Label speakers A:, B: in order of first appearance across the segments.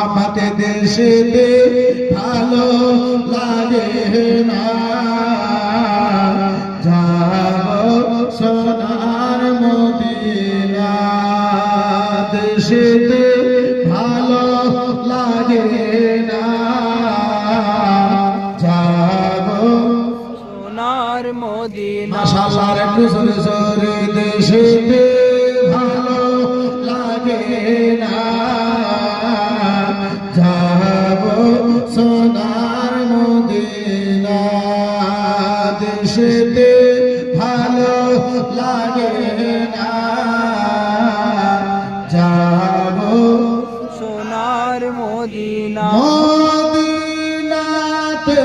A: मोहब्बत देशेते भालो लागे ना जाबो सोनार मदीना देशेते भालो लागे ना जाबो सोनार मदीना माशाअल्लाह একটু জোরে জোরে দেশে ভালো লাগে না যাবো সোনার মদিনা দেশেতে ভালো লাগে না যাবো সোনার মদিনা মদিনাতে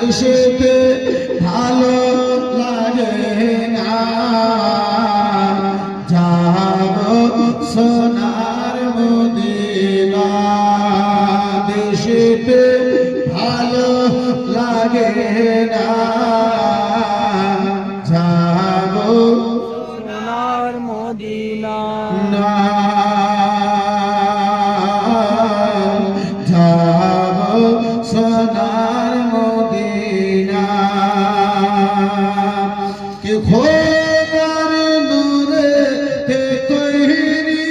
A: দেশেতে ভালো লাগে না যাবো সোনার মদিনা দেশেতে ভালো লাগে না যাবো সোনার মদিনা যাবো সোনার कि खोर नूरे ते तोहरी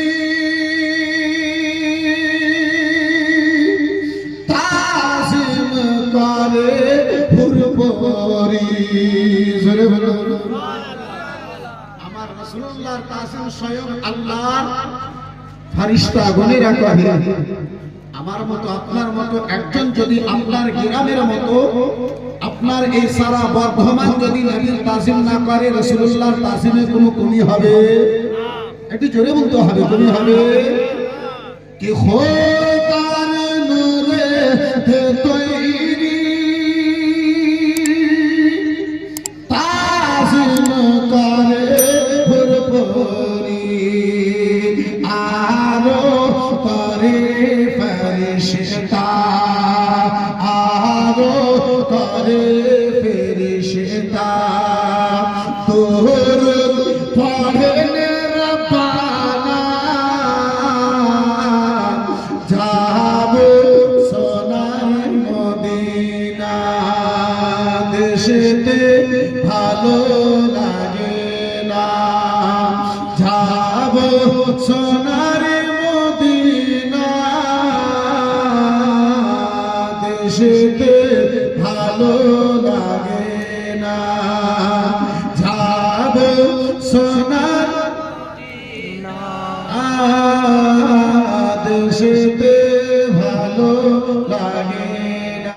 A: ताज़ीम करे हुरबोरी ज़रे बोलो আমার রাসূলুল্লাহর তাসিম স্বয়ং আল্লাহর ফেরেশতা গুণেরা কহে আমার মতো আপনার মতো একজন যদি আপনার গ্রামের মতো আপনার এই সারা বর্ধমান যদি নবীর তাসিম না করে রাসূলুল্লাহর তাসিমে কোনো কমি হবে একটু জোরে বলতে হবে কমি হবে কি খোদার নূরে তে তৈরি তাসিম করে ভরপুরি আরো করে ফেরেশতা আরো করে ফেরেশতা দরুদ পড়েন রব্বানা যাবো সোনার মদিনা দেশেতে ভালো লাগে না যাবো সোনার মদিনা দেশেতে ভালো লাগে না যাবো সোনার মদিনা